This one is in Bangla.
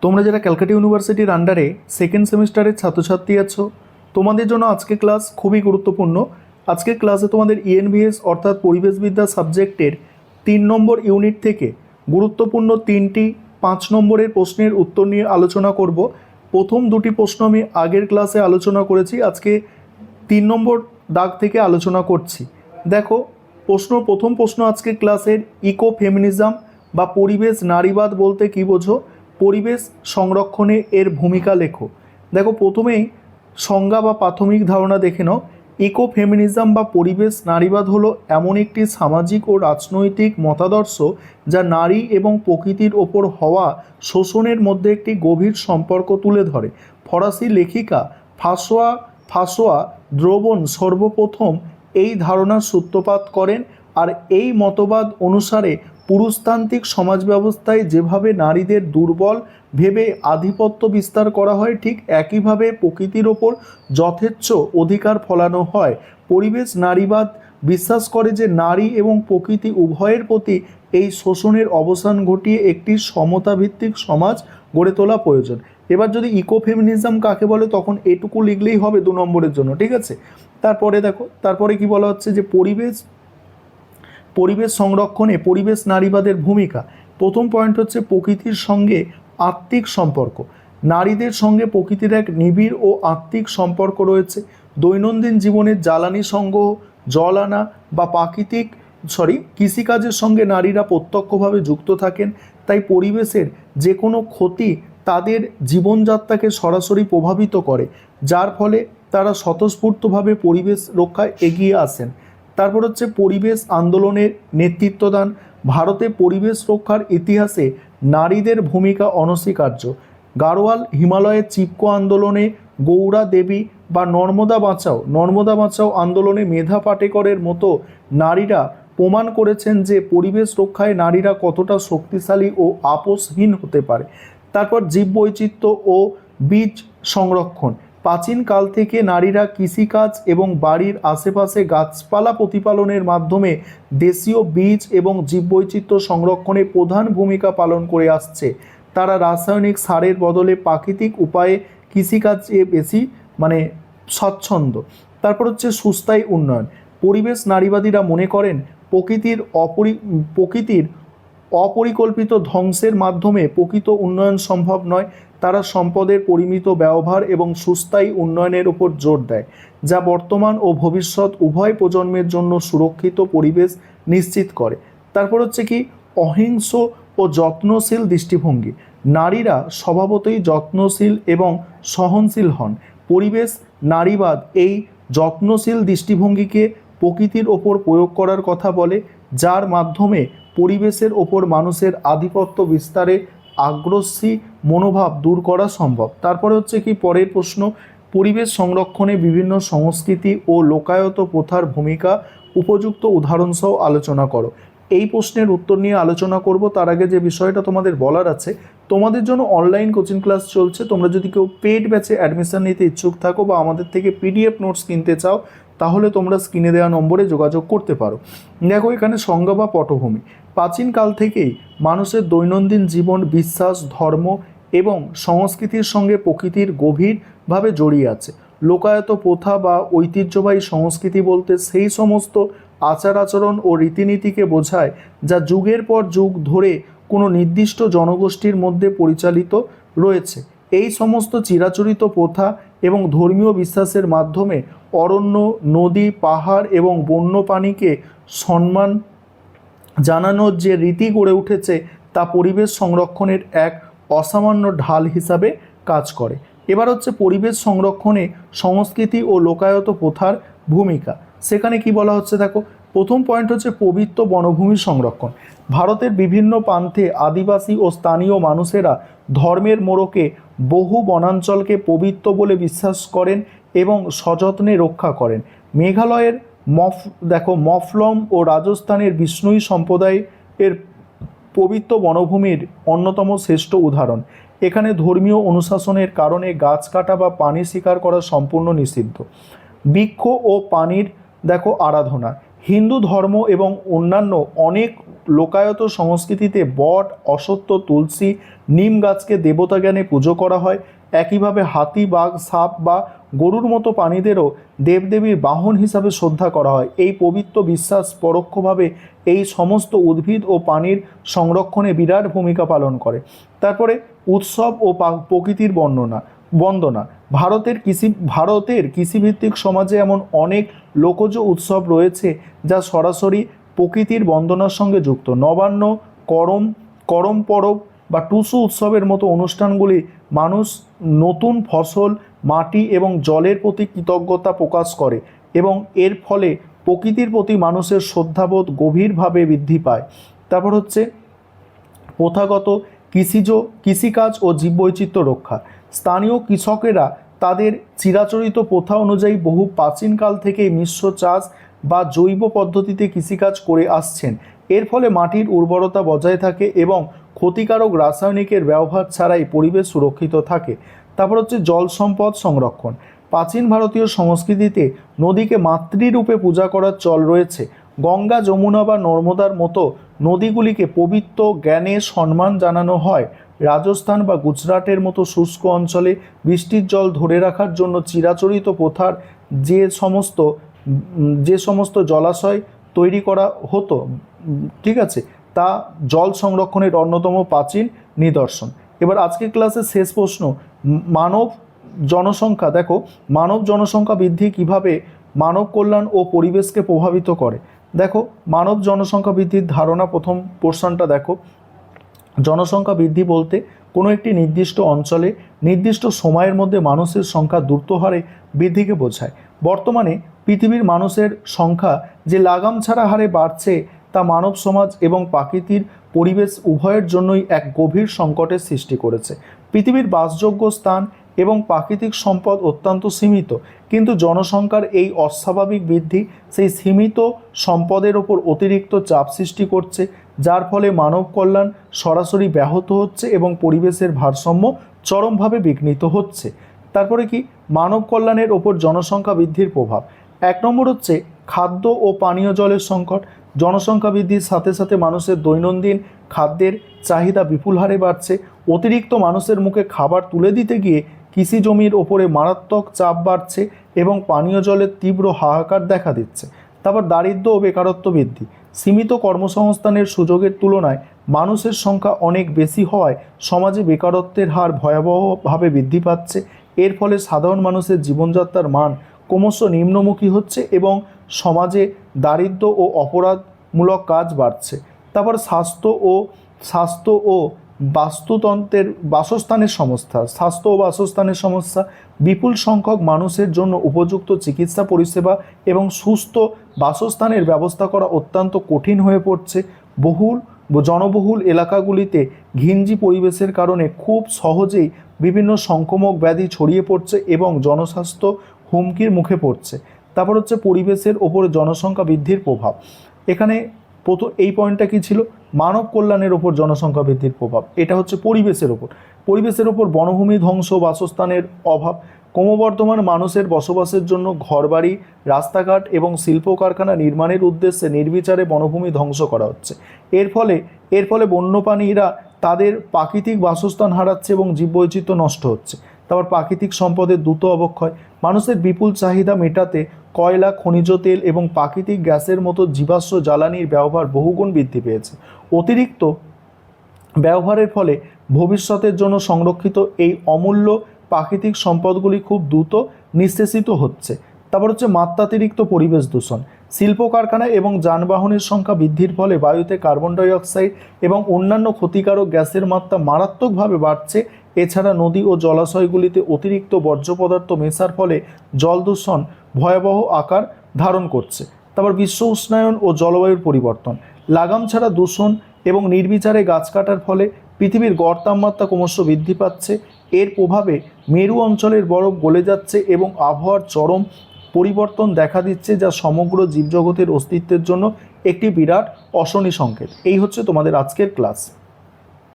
তোমরা যারা ক্যালকাটা ইউনিভার্সিটির আন্ডারে সেকেন্ড সেমিস্টারের ছাত্রছাত্রী আছো, তোমাদের জন্য আজকে ক্লাস খুবই গুরুত্বপূর্ণ। আজকের ক্লাসে তোমাদের ইএনভিএস অর্থাৎ পরিবেশবিদ্যা সাবজেক্টের 3 নম্বর ইউনিট থেকে গুরুত্বপূর্ণ 3টি 5 নম্বরের প্রশ্নের উত্তর নিয়ে আলোচনা করব। প্রথম দুটি প্রশ্ন আমি আগের ক্লাসে আলোচনা করেছি, আজকে 3 নম্বর দাগ থেকে আলোচনা করছি। দেখো, প্রথম প্রশ্ন আজকের ক্লাসের ইকো ফেমিনিজম বা পরিবেশ নারীবাদ বলতে কী বোঝো, পরিবেশ সংরক্ষণে এর ভূমিকা লেখো। দেখো, প্রথমেই সংজ্ঞা বা প্রাথমিক ধারণা দেখে নাও। ইকো ফেমিনিজম বা পরিবেশ নারীবাদ হলো এমন একটি সামাজিক ও রাজনৈতিক মতাদর্শ যা নারী এবং প্রকৃতির ওপর হওয়া শোষণের মধ্যে একটি গভীর সম্পর্ক তুলে ধরে। ফরাসি লেখিকা ফাসোয়া দ্রোবন সর্বপ্রথম এই ধারণার সূত্রপাত করেন। আর এই মতবাদ অনুসারে পুরুষতান্ত্রিক সমাজ ব্যবস্থায় যেভাবে নারীদের দুর্বল ভেবে আধিপত্য বিস্তার করা হয়, ঠিক একইভাবে প্রকৃতির ওপর যথেচ্ছ অধিকার ফলানো হয়। পরিবেশ নারীবাদ বিশ্বাস করে যে নারী এবং প্রকৃতি উভয়ের প্রতি এই শোষণের অবসান ঘটিয়ে একটি সমতাভিত্তিক সমাজ গড়ে তোলা প্রয়োজন। এবার যদি ইকো ফেমিনিজম কাকে বলে, তখন এটুকু লিখলেই হবে 2 নম্বরের জন্য, ঠিক আছে। তারপরে দেখো, তারপরে কি বলা হচ্ছে যে পরিবেশ সংরক্ষণে পরিবেশ নারীবাদের ভূমিকা। প্রথম পয়েন্ট হচ্ছে প্রকৃতির সঙ্গে আত্মিক সম্পর্ক। নারীদের সঙ্গে প্রকৃতির এক নিবিড় ও আত্মিক সম্পর্ক রয়েছে। দৈনন্দিন জীবনের জ্বালানি সংগ্রহ, জল আনা বা কৃষিকাজের সঙ্গে নারীরা প্রত্যক্ষভাবে যুক্ত থাকেন। তাই পরিবেশের যে কোনো ক্ষতি তাদের জীবনযাত্রাকে সরাসরি প্রভাবিত করে, যার ফলে তারা স্বতঃস্ফূর্তভাবে পরিবেশ রক্ষায় এগিয়ে আসেন। তারপর হচ্ছে পরিবেশ আন্দোলনের নেতৃত্বদান। ভারতে পরিবেশ রক্ষার ইতিহাসে নারীদের ভূমিকা অনস্বীকার্য। গাড়োয়াল হিমালয়ের চিপকো আন্দোলনে, গৌরা দেবী বা নর্মদা বাঁচাও আন্দোলনে মেধা পাটেকরের মতো নারীরা প্রমাণ করেছেন যে পরিবেশ রক্ষায় নারীরা কতটা শক্তিশালী ও আপোষহীন হতে পারে। তারপর জীববৈচিত্র্য ও বীজ সংরক্ষণ। প্রাচীনকাল থেকে নারীরা কৃষিকাজ এবং বাড়ির আশেপাশে গাছপালা প্রতিপালনের মাধ্যমে দেশীয় বীজ এবং জীববৈচিত্র্য সংরক্ষণে প্রধান ভূমিকা পালন করে আসছে। তারা রাসায়নিক সারের বদলে প্রাকৃতিক উপায়ে কৃষিকাজে বেশি স্বচ্ছন্দ। তারপর হচ্ছে সুস্থায়ী উন্নয়ন। পরিবেশ নারীবাদীরা মনে করেন প্রকৃতির অপরিকল্পিত ধ্বংসের মাধ্যমে প্রকৃত উন্নয়ন সম্ভব নয়। তারা সম্পদের পরিমিত ব্যবহার এবং সুস্থায়ী উন্নয়নের উপর জোর দেয়, যা বর্তমান ও ভবিষ্যৎ উভয় প্রজন্মের জন্য সুরক্ষিত পরিবেশ নিশ্চিত করে। তারপর হচ্ছে কি অহিংস ও যত্নশীল দৃষ্টিভঙ্গি। নারীরা স্বভাবতই যত্নশীল এবং সহনশীল হন। পরিবেশ নারীবাদ এই যত্নশীল দৃষ্টিভঙ্গিকে প্রকৃতির ওপর প্রয়োগ করার কথা বলে, যার মাধ্যমে পরিবেশের ওপর মানুষের আধিপত্য বিস্তারে আগ্রাসী মনোভাব দূর করা সম্ভব। তারপরে হচ্ছে কি পরের প্রশ্ন, পরিবেশ সংরক্ষণে বিভিন্ন সংস্কৃতি ও লোকায়ত প্রথার ভূমিকা, উপযুক্ত উদাহরণসহ আলোচনা করো। এই প্রশ্নের উত্তর নিয়ে আলোচনা করব। তার আগে যে বিষয়টা তোমাদের বলার আছে, তোমাদের জন্য অনলাইন কোচিং ক্লাস চলছে। তোমরা যদি কেউ পেড ব্যাচে অ্যাডমিশন নিতে ইচ্ছুক থাকো বা আমাদের থেকে পিডিএফ নোটস কিনতে চাও, তাহলে তোমরা স্ক্রিনে দেওয়া নম্বরে যোগাযোগ করতে পারো। দেখো, এখানে সংজ্ঞা বা পটভূমি। প্রাচীনকাল থেকেই মানুষের দৈনন্দিন জীবন, বিশ্বাস, ধর্ম এবং সংস্কৃতির সঙ্গে প্রকৃতির গভীরভাবে জড়িয়ে আছে। লোকায়ত প্রথা বা ঐতিহ্যবাহী সংস্কৃতি বলতে সেই সমস্ত আচার আচরণ ও রীতিনীতিকে বোঝায় যা যুগের পর যুগ ধরে কোনো নির্দিষ্ট জনগোষ্ঠীর মধ্যে পরিচালিত রয়েছে। এই সমস্ত চিরাচরিত প্রথা এবং ধর্মীয় বিশ্বাসের মাধ্যমে অরণ্য, নদী, পাহাড় এবং বন্যপ্রাণীকে সম্মান জানানোর যে রীতি গড়ে উঠেছে, তা পরিবেশ সংরক্ষণের এক অসামান্য ঢাল হিসাবে কাজ করে। এবার হচ্ছে পরিবেশ সংরক্ষণে সংস্কৃতি ও লোকায়ত প্রথার ভূমিকা। সেখানে কি বলা হচ্ছে দেখো, প্রথম পয়েন্ট হচ্ছে পবিত্র বনভূমি সংরক্ষণ। ভারতের বিভিন্ন প্রান্তে আদিবাসী ও স্থানীয় মানুষেরা ধর্মের মোড়কে বহু বনাঞ্চলকে পবিত্র বলে বিশ্বাস করেন এবং সযত্নে রক্ষা করেন। মেঘালয়ের মফলং ও রাজস্থানের বিষ্ণুই সম্প্রদায়ের পবিত্র বনভূমির অন্যতম শ্রেষ্ঠ উদাহরণ। এখানে ধর্মীয় অনুশাসনের কারণে গাছ কাটা বা পানি শিকার করা সম্পূর্ণ নিষিদ্ধ। বৃক্ষ ও পানির আরাধনা। হিন্দু ধর্ম এবং অন্যান্য অনেক লোকায়ত সংস্কৃতিতে বট, অশ্বত্থ, তুলসী, নিম গাছকে দেবতা জ্ঞানে পুজো করা হয়। একইভাবে হাতি, বাঘ, সাপ বা গরুর মতো প্রাণীদেরও দেবদেবীর বাহন হিসাবে শ্রদ্ধা করা হয়। এই পবিত্র বিশ্বাস পরোক্ষভাবে এই সমস্ত উদ্ভিদ ও প্রাণীর সংরক্ষণে বিরাট ভূমিকা পালন করে। তারপরে উৎসব ও প্রকৃতির বন্দনা। ভারতের কৃষিভিত্তিক সমাজে এমন অনেক লোকজ উৎসব রয়েছে যা সরাসরি প্রকৃতির বন্দনার সঙ্গে যুক্ত। নবান্ন, করম পরব বা টুসু উৎসবের মতো অনুষ্ঠানগুলি মানুষ নতুন ফসল, মাটি এবং জলের প্রতি কৃতজ্ঞতা প্রকাশ করে এবং এর ফলে প্রকৃতির প্রতি মানুষের শ্রদ্ধাবোধ গভীরভাবে বৃদ্ধি পায়। তারপর হচ্ছে প্রথাগত কৃষিকাজ ও জীববৈচিত্র্য রক্ষা। স্থানীয় কৃষকেরা তাদের চিরাচরিত প্রথা অনুযায়ী বহু প্রাচীনকাল থেকেই মিশ্র চাষ বা জৈব পদ্ধতিতে কৃষিকাজ করে আসছেন। এর ফলে মাটির উর্বরতা বজায় থাকে এবং ক্ষতিকারক রাসায়নিকের ব্যবহার ছাড়াই পরিবেশ সুরক্ষিত থাকে। তারপর হচ্ছে জল সম্পদ সংরক্ষণ। প্রাচীন ভারতীয় সংস্কৃতিতে নদীকে মাতৃরূপে পূজা করার চল রয়েছে। গঙ্গা, যমুনা বা নর্মদার মতো নদীগুলিকে পবিত্র জ্ঞানে সম্মান জানানো হয়। রাজস্থান বা গুজরাটের মতো শুষ্ক অঞ্চলে বৃষ্টির জল ধরে রাখার জন্য চিরাচরিত প্রথার যে সমস্ত জলাশয় তৈরি করা হতো, ঠিক আছে, তা জল সংরক্ষণের অন্যতম প্রাচীন নিদর্শন। এবার আজকের ক্লাসের শেষ প্রশ্ন, মানব জনসংখ্যা। দেখো, মানব জনসংখ্যা বৃদ্ধি কিভাবে মানব কল্যাণ ও পরিবেশকে প্রভাবিত করে। দেখো, মানব জনসংখ্যা বৃদ্ধির ধারণা, প্রথম পোর্শনটা দেখো। জনসংখ্যা বৃদ্ধি বলতে কোনো একটি নির্দিষ্ট অঞ্চলে নির্দিষ্ট সময়ের মধ্যে মানুষের সংখ্যা দ্রুত হারে বৃদ্ধিকে বোঝায়। বর্তমানে পৃথিবীর মানুষের সংখ্যা যে লাগাম ছাড়া হারে বাড়ছে তা মানব সমাজ এবং প্রাকৃতিক পরিবেশ উভয়ের জন্যই এক গভীর সংকটের সৃষ্টি করেছে। পৃথিবীর বাসযোগ্য স্থান এবং প্রাকৃতিক সম্পদ অত্যন্ত সীমিত, কিন্তু জনসংখ্যার এই অস্বাভাবিক বৃদ্ধি সেই সীমিত সম্পদের ওপর অতিরিক্ত চাপ সৃষ্টি করছে, যার ফলে মানব কল্যাণ সরাসরি ব্যাহত হচ্ছে এবং পরিবেশের ভারসাম্য চরমভাবে বিঘ্নিত হচ্ছে। তারপরে কি মানব কল্যাণের ওপর জনসংখ্যা বৃদ্ধির প্রভাব? 1 নম্বর হচ্ছে খাদ্য ও পানীয় জলের সংকট। জনসংখ্যা বৃদ্ধির সাথে সাথে মানুষের দৈনন্দিন খাদ্যের চাহিদা বিপুল হারে বাড়ছে। অতিরিক্ত মানুষের মুখে খাবার তুলে দিতে গিয়ে কৃষি জমির ওপরে মারাত্মক চাপ বাড়ছে এবং পানীয় জলের তীব্র হাহাকার দেখা দিচ্ছে। তারপর দারিদ্র্য ও বেকারত্ব বৃদ্ধি। সীমিত কর্মসংস্থানের সুযোগের তুলনায় মানুষের সংখ্যা অনেক বেশি হওয়ায় সমাজে বেকারত্বের হার ভয়াবহভাবে বৃদ্ধি পাচ্ছে। এর ফলে সাধারণ মানুষের জীবনযাত্রার মান ক্রমশ নিম্নমুখী হচ্ছে এবং সমাজে দারিদ্র্য ও অপরাধমূলক কাজ বাড়ছে। তারপর স্বাস্থ্য ও বাসস্থানের সমস্যা। বিপুল সংখ্যক মানুষের জন্য উপযুক্ত চিকিৎসা পরিষেবা এবং সুস্থ বাসস্থানের ব্যবস্থা করা অত্যন্ত কঠিন হয়ে পড়ছে। জনবহুল এলাকাগুলিতে ঘিঞ্জি পরিবেশের কারণে খুব সহজেই বিভিন্ন সংক্রামক ব্যাধি ছড়িয়ে পড়ছে এবং জনস্বাস্থ্য হুমকির মুখে পড়ছে। তারপর হচ্ছে পরিবেশের ওপর জনসংখ্যা বৃদ্ধির প্রভাব। এখানে এই পয়েন্টটা কী ছিল? মানব কল্যাণের ওপর জনসংখ্যা বৃদ্ধির প্রভাব। এটা হচ্ছে পরিবেশের ওপর বনভূমি ধ্বংস, বাসস্থানের অভাব। ক্রমবর্ধমান মানুষের বসবাসের জন্য ঘরবাড়ি, রাস্তাঘাট এবং শিল্প কারখানা নির্মাণের উদ্দেশ্যে নির্বিচারে বনভূমি ধ্বংস করা হচ্ছে। এর ফলে বন্যপ্রাণীরা তাদের প্রাকৃতিক বাসস্থান হারাচ্ছে এবং জীববৈচিত্র্য নষ্ট হচ্ছে। তারপর প্রাকৃতিক সম্পদের দ্রুত অবক্ষয়। মানুষের বিপুল চাহিদা মেটাতে কয়লা, খনিজ তেল এবং প্রাকৃতিক গ্যাসের মতো জীবাশ্ম জ্বালানির ব্যবহার বহুগুণ বৃদ্ধি পেয়েছে। অতিরিক্ত ব্যবহারের ফলে ভবিষ্যতের জন্য সংরক্ষিত এই অমূল্য প্রাকৃতিক সম্পদগুলি খুব দ্রুত নিঃশেষিত হচ্ছে। তারপর হচ্ছে মাত্রাতিরিক্ত পরিবেশ দূষণ। শিল্প কারখানা এবং যানবাহনের সংখ্যা বৃদ্ধির ফলে বায়ুতে কার্বন ডাই অক্সাইড এবং অন্যান্য ক্ষতিকারক গ্যাসের মাত্রা মারাত্মকভাবে বাড়ছে। এছাড়া নদী ও জলাশয়গুলিতে অতিরিক্ত বর্জ্য পদার্থ মেশার ফলে জল দূষণ ভয়াবহ আকার ধারণ করছে। তারপর বিশ্ব উষ্ণায়ন ও জলবায়ুর পরিবর্তন। লাগাম ছাড়া দূষণ এবং নির্বিচারে গাছ কাটার ফলে পৃথিবীর গড় তাপমাত্রা ক্রমশ বৃদ্ধি পাচ্ছে। এর প্রভাবে মেরু অঞ্চলের বরফ গলে যাচ্ছে এবং আবহাওয়ার চরম পরিবর্তন দেখা দিচ্ছে, যা সমগ্র জীবজগতের অস্তিত্বের জন্য একটি বিরাট অশনি সংকেত। এই হচ্ছে তোমাদের আজকের ক্লাস।